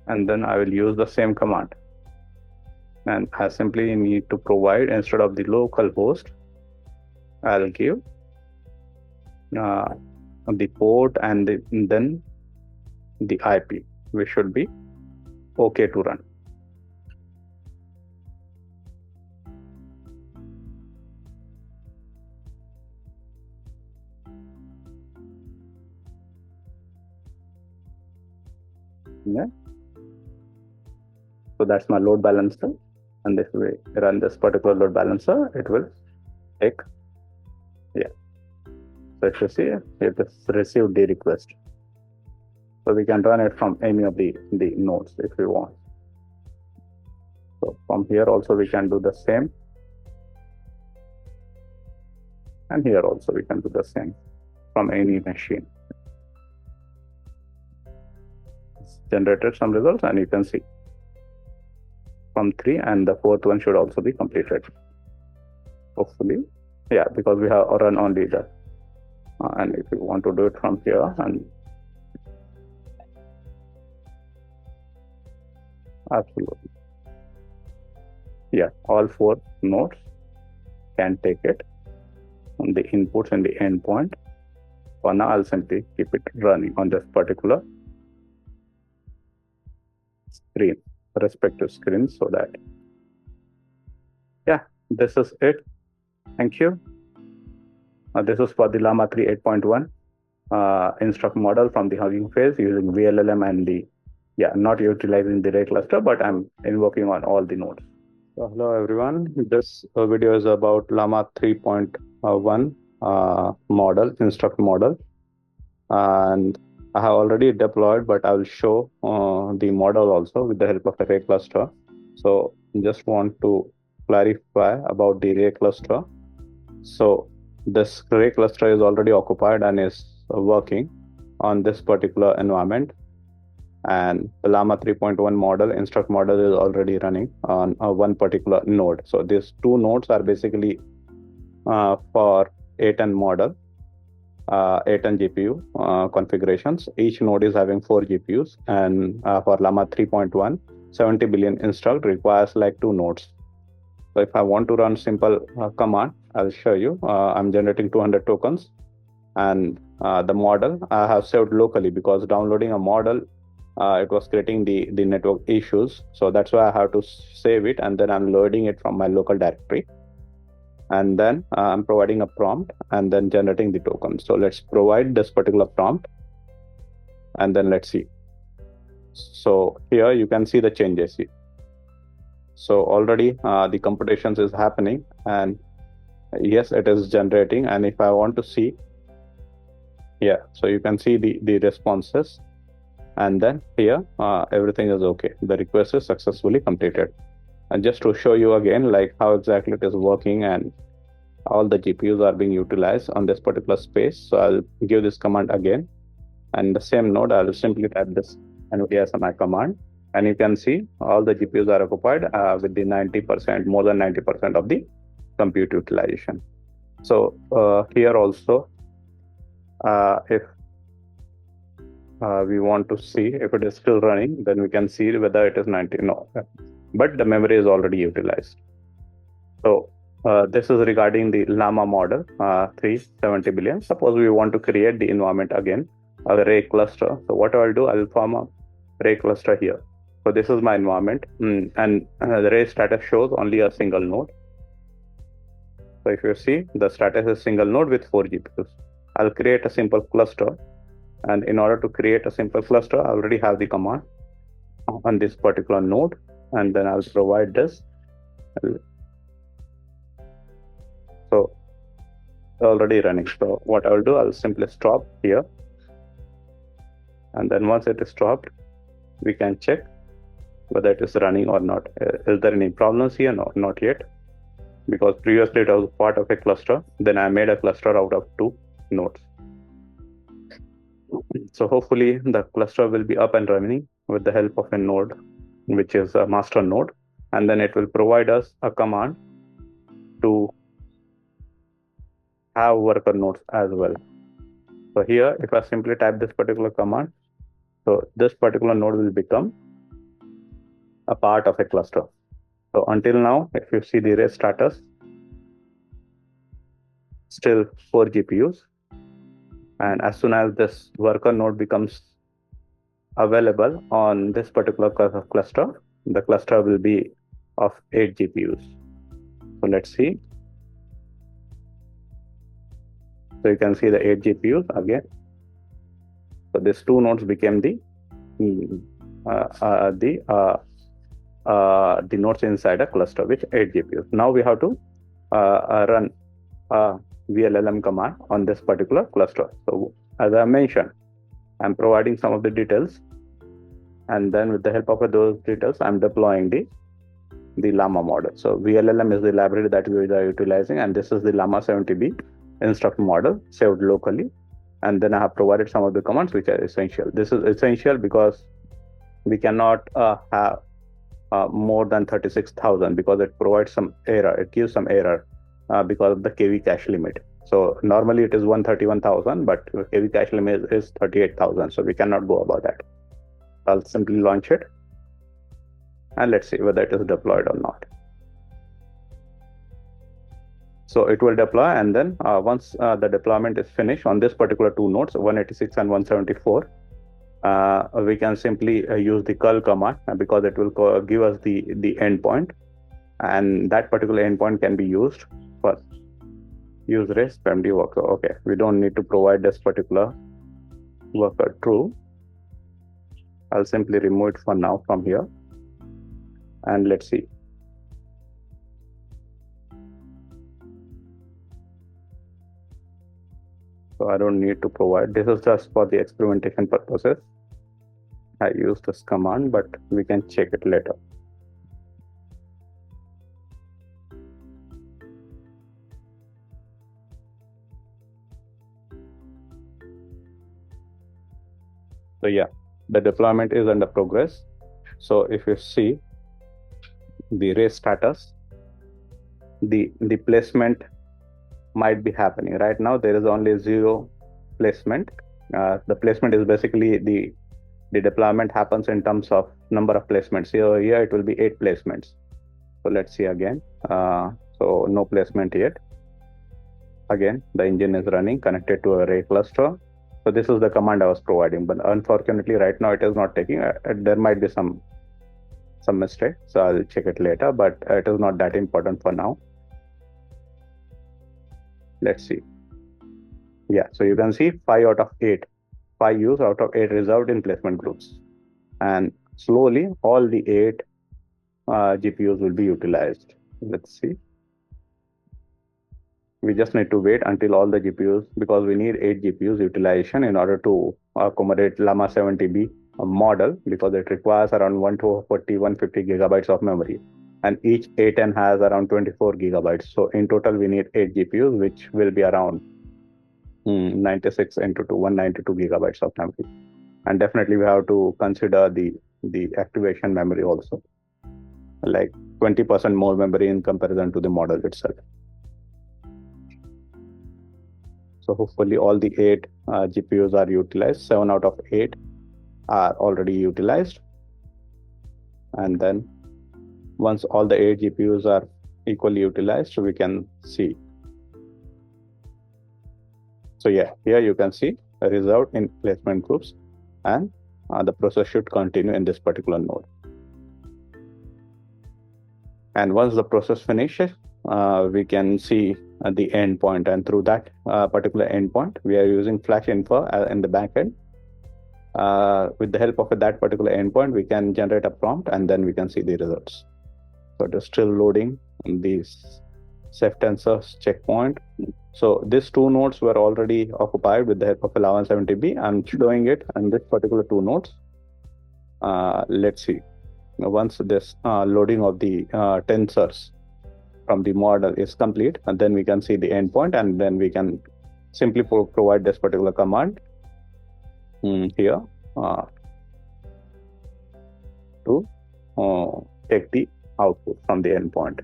and then I will use the same command, and I simply need to provide, instead of the local host, I'll give the port and then the IP, which should be okay to run. Yeah. So that's my load balancer, and if we run this particular load balancer, it will take. Yeah. So if you see, it has received the request. So we can run it from any of the nodes if we want. So from here also we can do the same. And here also we can do the same from any machine. It's generated some results, and you can see from 3, and the fourth one should also be completed. Hopefully. Yeah, because we have run only that. And if you want to do it from here, and absolutely. Yeah, all four nodes can take it on the inputs and the endpoint. For now, I'll simply keep it running on this particular screen, respective screen, so that, yeah, this is it. Thank you. This is for the LLaMA 3 8.1. instruct model from the Hugging Face using vLLM and not utilizing the array cluster, but I'm invoking on all the nodes. So hello everyone. This video is about LLaMA 3.1 model, instruct model, and I have already deployed, but I will show the model also with the help of array cluster. So just want to clarify about the array cluster. So this array cluster is already occupied and is working on this particular environment. And the LLaMA 3.1 model, instruct model, is already running on one particular node. So these two nodes are basically for A10 model, A10 GPU configurations. Each node is having 4 GPUs, and for LLaMA 3.1, 70 billion instruct requires like 2 nodes. So if I want to run simple command, I'll show you. I'm generating 200 tokens, and the model I have saved locally because downloading a model, it was creating the network issues. So that's why I have to save it, and then I'm loading it from my local directory. And then I'm providing a prompt and then generating the token. So let's provide this particular prompt, and then let's see. So here you can see the changes. So already the computations is happening, and yes, it is generating. And if I want to see, so you can see the responses, and then here everything is okay. The request is successfully completed. And just to show you again, like how exactly it is working and all the GPUs are being utilized on this particular space. So I'll give this command again, and the same node, I'll simply type this NVIDIA A10 command, and you can see all the GPUs are occupied with the 90%, more than 90% of the compute utilization. So here also, if we want to see if it is still running, then we can see whether it is 90. No, but the memory is already utilized. So this is regarding the LLaMA model 370 billion. Suppose we want to create the environment again, array cluster. So what I'll do, I'll form a array cluster here. So this is my environment, and the array status shows only a single node. So if you see, the status is single node with 4 GPUs. I'll create a simple cluster, and in order to create a simple cluster, I already have the command on this particular node, and then I'll provide this. So already running. So what I'll do, I'll simply stop here, and then once it is stopped, we can check whether it is running or not. Is there any problems here? No, not yet, because previously it was part of a cluster. Then I made a cluster out of 2 nodes. So hopefully the cluster will be up and running with the help of a node, which is a master node, and then it will provide us a command to have worker nodes as well. So here, if I simply type this particular command, so this particular node will become a part of a cluster. So until now, if you see the array status, still 4 GPUs. And as soon as this worker node becomes available on this particular cluster, the cluster will be of 8 GPUs. So let's see. So you can see the 8 GPUs again. So these 2 nodes became the nodes inside a cluster with 8 GPUs. Now we have to run a vLLM command on this particular cluster. So as I mentioned, I'm providing some of the details, and then with the help of those details, I'm deploying the LLaMA model. So vLLM is the library that we are utilizing, and this is the LLaMA 70B instruct model saved locally. And then I have provided some of the commands which are essential. This is essential because we cannot have more than 36,000 because it provides some error. It gives some error because of the KV cache limit. So normally it is 131,000, but KV cache limit is 38,000. So we cannot go above that. I'll simply launch it, and let's see whether it is deployed or not. So it will deploy, and then once the deployment is finished on this particular 2 nodes, 186 and 174, we can simply use the curl command because it will give us the endpoint, and that particular endpoint can be used for use REST PMD workflow. Okay, we don't need to provide this particular worker true. I'll simply remove it for now from here. And let's see. So I don't need to provide. This is just for the experimentation purposes. I use this command, but we can check it later. So yeah, the deployment is under progress. So if you see the race status, the placement might be happening. Right now there is only 0 placement. The placement is basically the deployment happens in terms of number of placements. Here it will be 8 placements. So let's see again. So no placement yet. Again, the engine is running connected to a array cluster. So this is the command I was providing, but unfortunately right now it is not taking. There might be some mistake, so I'll check it later, but it is not that important for now. Let's see. Yeah, so you can see 5 out of 8. 5 use out of 8 reserved in placement groups. And slowly all the 8 GPUs will be utilized. Let's see. We just need to wait until all the GPUs, because we need 8 GPUs utilization in order to accommodate LLaMA 70B model, because it requires around 150 gigabytes of memory. And each A10 has around 24 gigabytes. So in total, we need 8 GPUs, which will be around 96 into 192 gigabytes of memory. And definitely we have to consider the activation memory also, like 20% more memory in comparison to the model itself. So hopefully all the 8 GPUs are utilized. 7 out of 8 are already utilized. And then once all the 8 GPUs are equally utilized, we can see. So yeah, here you can see reserved in placement groups, and the process should continue in this particular node. And once the process finishes, we can see the endpoint, and through that particular endpoint, we are using Flash Infer in the backend. With the help of that particular endpoint, we can generate a prompt, and then we can see the results. So it is still loading these Ceph tensors checkpoint. So these 2 nodes were already occupied with the help of LLaMA 70B. I'm showing it in this particular 2 nodes. Let's see. Once this loading of the tensors from the model is complete, and then we can see the endpoint, and then we can simply provide this particular command here to take the output from the endpoint.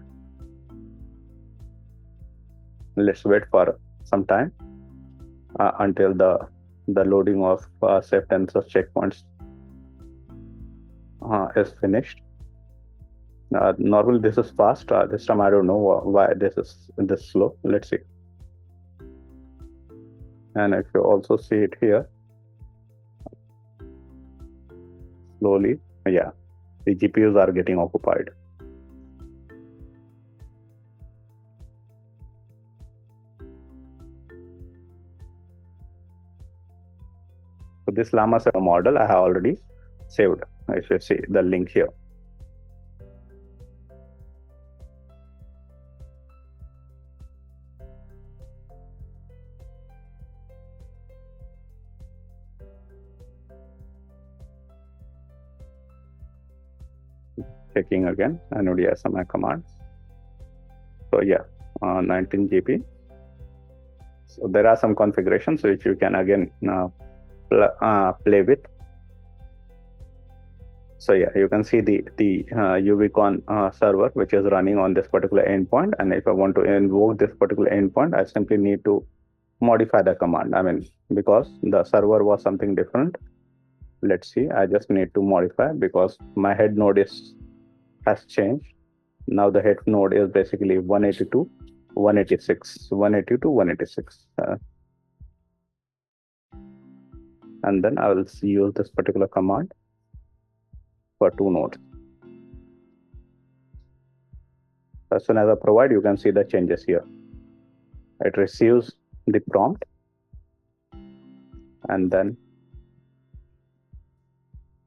Let's wait for some time until the loading of Ceph tensor checkpoints is finished. Normally this is fast. This time I don't know why this is this slow. Let's see. And if you also see it here, slowly, yeah, the GPUs are getting occupied. So this LLaMA 7 model I have already saved. If you see the link here. Checking again, NVIDIA ASMI commands. So yeah, 19 GB. So there are some configurations which you can again play with. So yeah, you can see the UVCon server which is running on this particular endpoint, and if I want to invoke this particular endpoint, I simply need to modify the command. I mean, because the server was something different. Let's see, I just need to modify because my head node has changed. Now the head node is basically 182, 186, 182, 186. And then I will use this particular command for 2 nodes. As soon as I provide, you can see the changes here. It receives the prompt, and then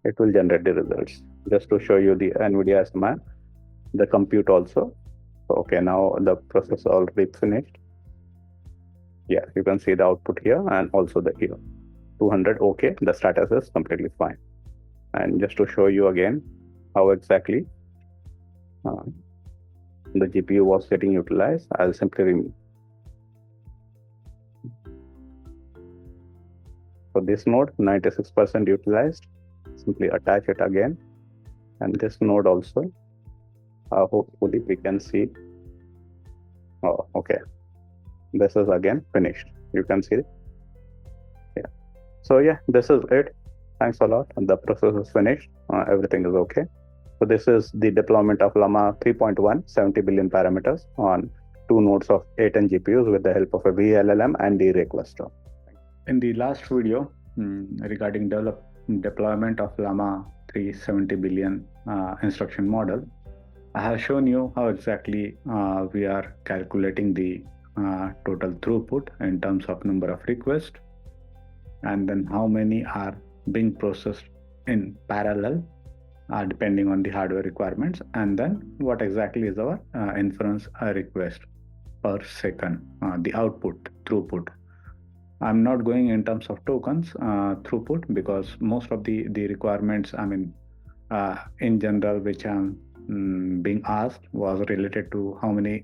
it will generate the results. Just to show you the NVIDIA ASMA, the compute also. Okay, now the process already finished. Yeah, you can see the output here and also the here. 200, okay, the status is completely fine. And just to show you again how exactly uh, the GPU was getting utilized, I'll simply remove. So this node, 96% utilized, simply attach it again. And this node also, hopefully we can see. Oh, okay. This is again finished. You can see. Yeah. So yeah, this is it. Thanks a lot. The process is finished. Everything is okay. So this is the deployment of LLaMA 3.1, 70 billion parameters on 2 nodes of A10 GPUs with the help of a vLLM and the array cluster. In the last video regarding deployment of LLaMA 370 billion instruction model, I have shown you how exactly we are calculating the total throughput in terms of number of requests, and then how many are being processed in parallel depending on the hardware requirements, and then what exactly is our inference request per second, the output throughput. I'm not going in terms of tokens throughput, because most of the requirements, in general, which I'm being asked was related to how many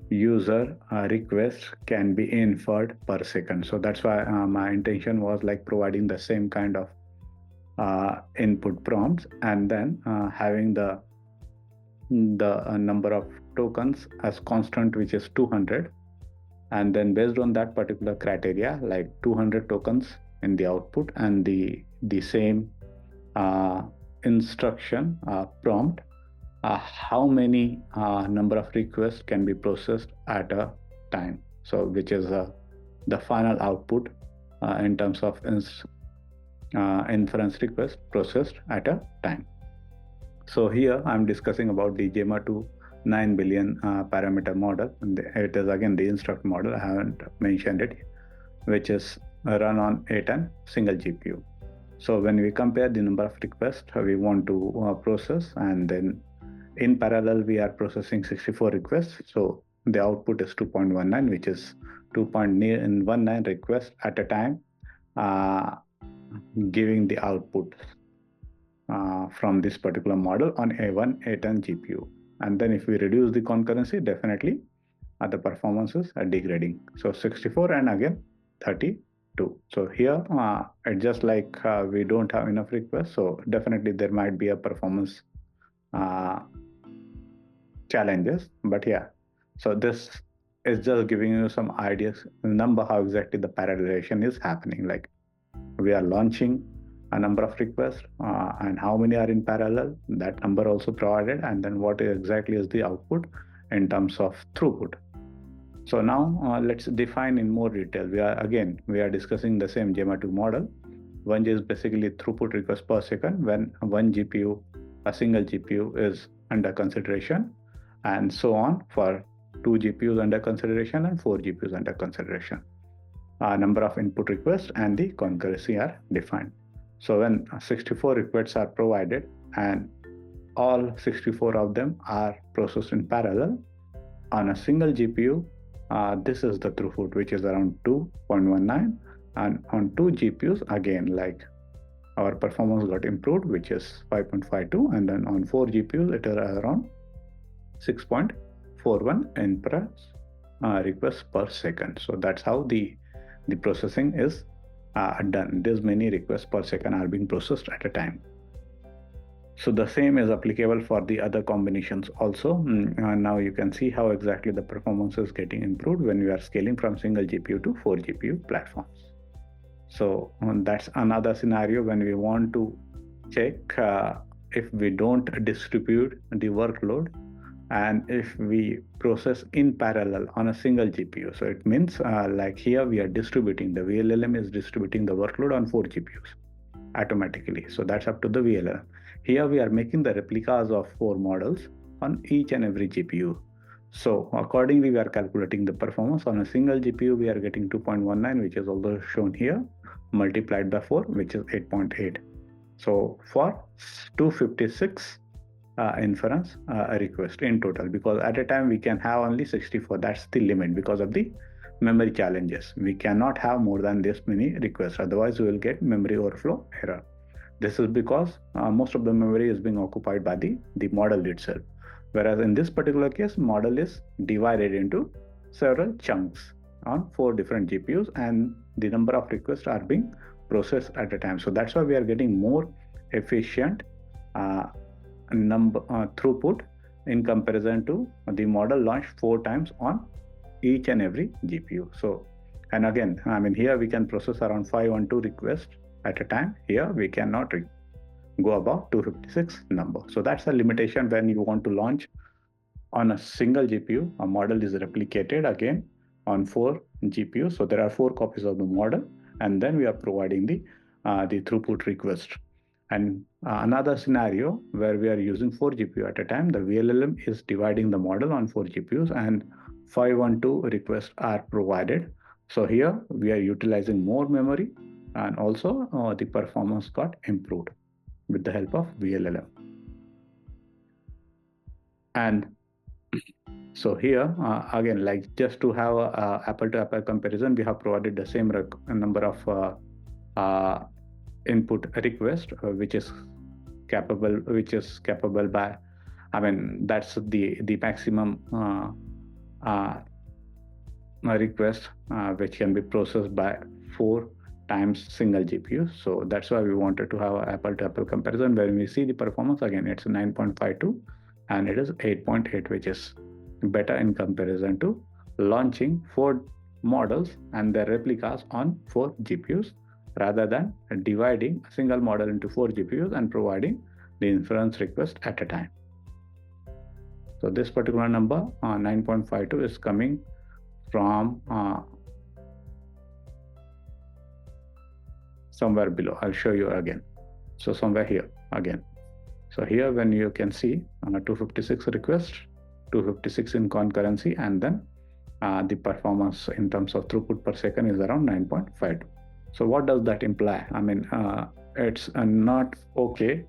user requests can be inferred per second. So that's why my intention was like providing the same kind of input prompts, and then having the number of tokens as constant, which is 200, and then based on that particular criteria, like 200 tokens in the output and the same instruction prompt, how many number of requests can be processed at a time. So which is the final output in terms of inference request processed at a time. So here I'm discussing about the Gemma-2 9 billion parameter model. And it is again the instruct model, I haven't mentioned it, which is run on A10 single GPU. So when we compare the number of requests we want to process, and then in parallel we are processing 64 requests, so the output is 2.19, which is 2.19 requests at a time, giving the output from this particular model on A1 A10 GPU. And then if we reduce the concurrency, definitely the performances are degrading. So 64 and again 32. So here it's just like we don't have enough requests, so definitely there might be a performance challenges. But yeah, so this is just giving you some ideas, number how exactly the parallelization is happening. Like we are launching a number of requests and how many are in parallel, that number also provided, and then what exactly is the output in terms of throughput. So now let's define in more detail. We are discussing the same Gemma-2 model. One is basically throughput request per second when one GPU, a single GPU is under consideration, and so on for 2 GPUs under consideration and 4 GPUs under consideration. Number of input requests and the concurrency are defined. So when 64 requests are provided and all 64 of them are processed in parallel on a single GPU, this is the throughput, which is around 2.19, and on 2 GPUs again, like our performance got improved, which is 5.52, and then on 4 GPUs it is around 6.41 inference requests per second. So that's how the processing is done. This many requests per second are being processed at a time. So the same is applicable for the other combinations also. Now you can see how exactly the performance is getting improved when we are scaling from single GPU to 4 GPU platforms. So that's another scenario when we want to check if we don't distribute the workload and if we process in parallel on a single GPU. So it means like here we are distributing, the vLLM is distributing the workload on 4 GPUs automatically. So that's up to the vLLM. Here we are making the replicas of 4 models on each and every GPU. So accordingly, we are calculating the performance on a single GPU. We are getting 2.19, which is also shown here. multiplied by 4, which is 8.8. So for 256 inference request in total, because at a time we can have only 64. That's the limit because of the memory challenges. We cannot have more than this many requests, otherwise we will get memory overflow error. This is because most of the memory is being occupied by the model itself. Whereas in this particular case, model is divided into several chunks on 4 different GPUs, and the number of requests are being processed at a time. So that's why we are getting more efficient throughput in comparison to the model launched 4 times on each and every GPU. So, and again, I mean, here we can process around 512 requests at a time. Here we cannot go above 256 number. So that's a limitation when you want to launch on a single GPU. A model is replicated again on 4 GPUs. So there are 4 copies of the model, and then we are providing the throughput request. And another scenario where we are using 4 GPU at a time, the vLLM is dividing the model on 4 GPUs and 512 requests are provided. So here we are utilizing more memory, and also the performance got improved with the help of vLLM. And so here again, like just to have a apple to apple comparison, we have provided the same number of input request which is capable by, I mean, that's the maximum request which can be processed by 4 times single GPU. So that's why we wanted to have an apple to apple comparison. When we see the performance, again it's 9.52 and it is 8.8, which is better in comparison to launching 4 models and their replicas on 4 GPUs, rather than dividing a single model into 4 GPUs and providing the inference request at a time. So this particular number 9.52 is coming from somewhere below. I'll show you again. So somewhere here again. So here when you can see 256 requests, 256 in concurrency, and then the performance in terms of throughput per second is around 9.52. So what does that imply? I mean, it's not okay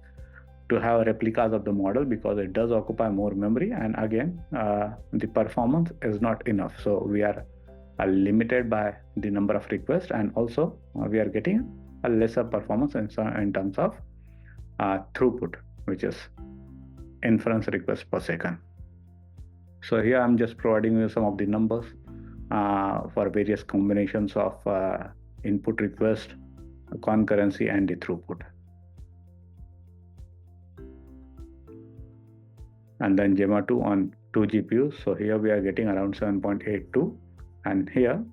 to have replicas of the model because it does occupy more memory, and again the performance is not enough. So we are limited by the number of requests, and also we are getting a lesser performance in terms of throughput, which is inference requests per second. So here I'm just providing you some of the numbers for various combinations of input request, concurrency, and the throughput. And then Gemma-2 on 2 GPUs. So here we are getting around 7.82, and here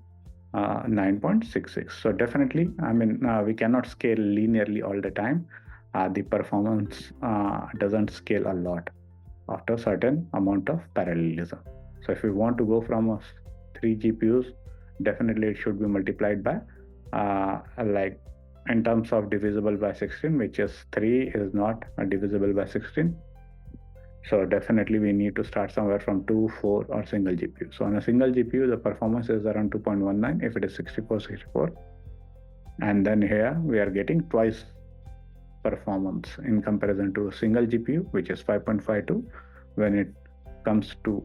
9.66. So definitely, I mean, we cannot scale linearly all the time. The performance doesn't scale a lot after a certain amount of parallelism. So if we want to go from 3 GPUs, definitely it should be multiplied by like in terms of divisible by 16, which is 3 is not divisible by 16. So definitely we need to start somewhere from 2, 4 or single GPU. So on a single GPU, the performance is around 2.19 if it is 64. And then here we are getting twice performance in comparison to a single GPU, which is 5.52. When it comes to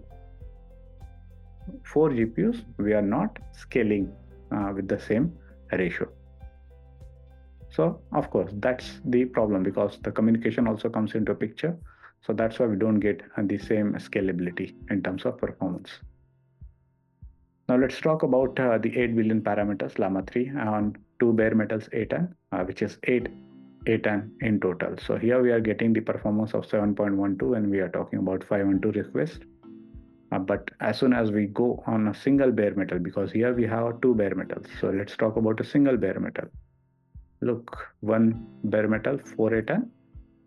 4 GPUs, we are not scaling with the same ratio. So of course, that's the problem, because the communication also comes into a picture. So that's why we don't get the same scalability in terms of performance. Now let's talk about the 8 billion parameters LLaMA 3 on 2 bare metals A10, which is 8 A10 in total. So here we are getting the performance of 7.12 and we are talking about 512 requests. But as soon as we go on a single bare metal, because here we have 2 bare metals. So let's talk about a single bare metal. Look, 1 bare metal, 4 A10,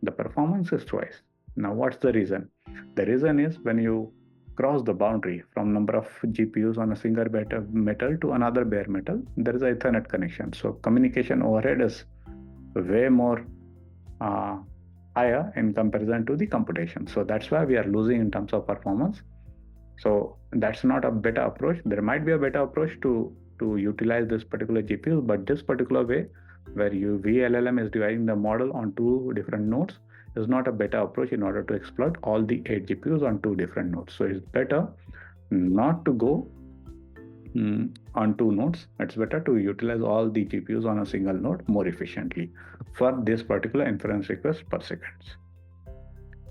the performance is twice. Now, what's the reason? The reason is when you cross the boundary from number of GPUs on a single metal to another bare metal, there is an Ethernet connection. So communication overhead is way more higher in comparison to the computation. So that's why we are losing in terms of performance. So that's not a better approach. There might be a better approach to utilize this particular GPU, but this particular way where vLLM is dividing the model on 2 different nodes is not a better approach in order to exploit all the 8 GPUs on 2 different nodes. So it's better not to go on 2 nodes. It's better to utilize all the GPUs on a single node more efficiently for this particular inference request per second.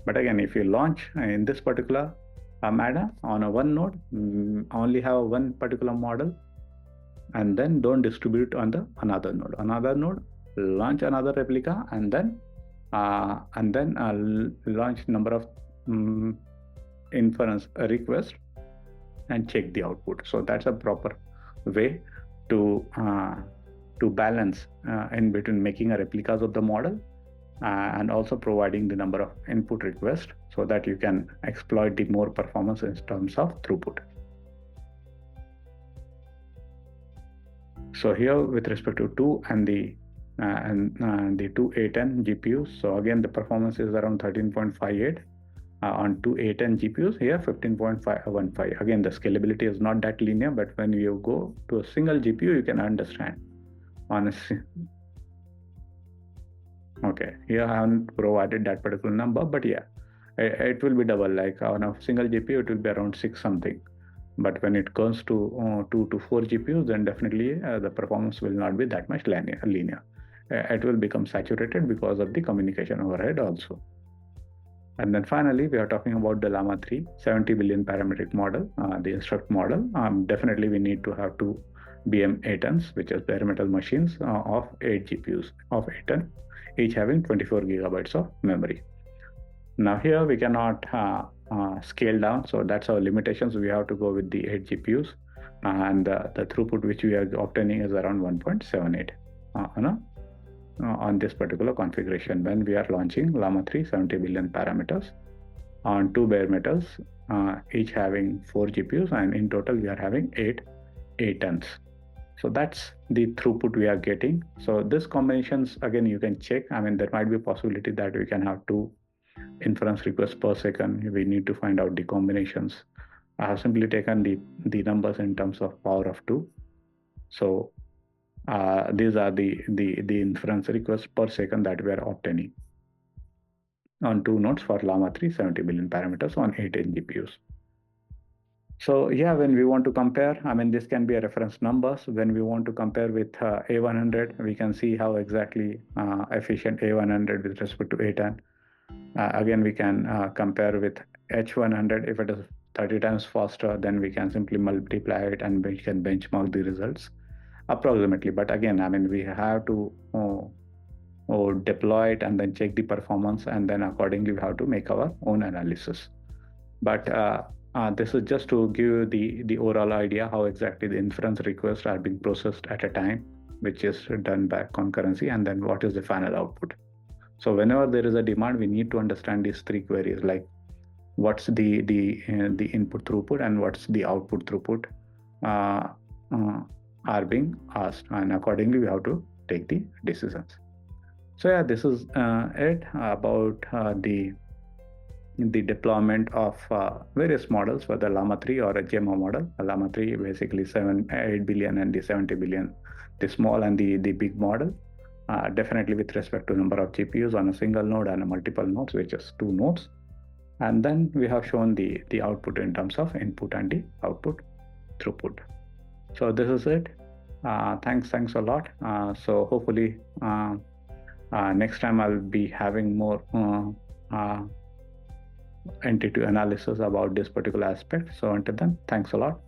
But again, if you launch in this particular matter on a one node, only have one particular model, and then don't distribute on the another node. Launch another replica, and then launch number of inference requests and check the output. So that's a proper way to balance in between making a replicas of the model and also providing the number of input requests so that you can exploit the more performance in terms of throughput. So here with respect to 2 and the 2 A10 GPUs, so again the performance is around 13.58 on 2 A10 GPUs, here 15.515. Again, the scalability is not that linear, but when you go to a single GPU, you can understand. Okay, here I haven't provided that particular number, but yeah, it will be double. Like on a single GPU, it will be around 6 something. But when it comes to 2 to 4 GPUs, then definitely the performance will not be that much linear. It will become saturated because of the communication overhead also. And then finally, we are talking about the LLaMA 3 70 billion parametric model, the instruct model. Definitely, we need to have 2 BM8s, which is bare metal machines of 8 GPUs of 8, each having 24 gigabytes of memory. Now here we cannot scale down, so that's our limitations. We have to go with the 8 GPUs, and the throughput which we are obtaining is around 1.78 on this particular configuration when we are launching LLaMA 3 70 billion parameters on 2 bare metals, each having 4 GPUs, and in total we are having 8 A10s. So that's the throughput we are getting. So this combinations, again, you can check. I mean, there might be a possibility that we can have 2 inference requests per second. We need to find out the combinations. I have simply taken the numbers in terms of power of 2. So these are the inference requests per second that we are obtaining on 2 nodes for LLaMA 3 70 billion parameters on 8 GPUs. So yeah, when we want to compare, I mean, this can be a reference numbers. When we want to compare with A100, we can see how exactly efficient A100 with respect to A10. Again, we can compare with H100. If it is 30 times faster, then we can simply multiply it and we can benchmark the results approximately. But again, I mean, we have to deploy it and then check the performance, and then accordingly we have to make our own analysis. But this is just to give you the overall idea how exactly the inference requests are being processed at a time, which is done by concurrency, and then what is the final output. So whenever there is a demand, we need to understand these 3 queries, like what's the input throughput and what's the output throughput are being asked, and accordingly we have to take the decisions. So yeah, this is it about the deployment of various models for the LLaMA 3 or a Gemma model. LLaMA 3 basically 8 billion, and the 70 billion, the small and the big model. Definitely with respect to number of GPUs on a single node and a multiple nodes, which is 2 nodes. And then we have shown the output in terms of input and the output throughput. So this is it. Thanks a lot. So hopefully next time I'll be having more entity analysis about this particular aspect. So until then, thanks a lot.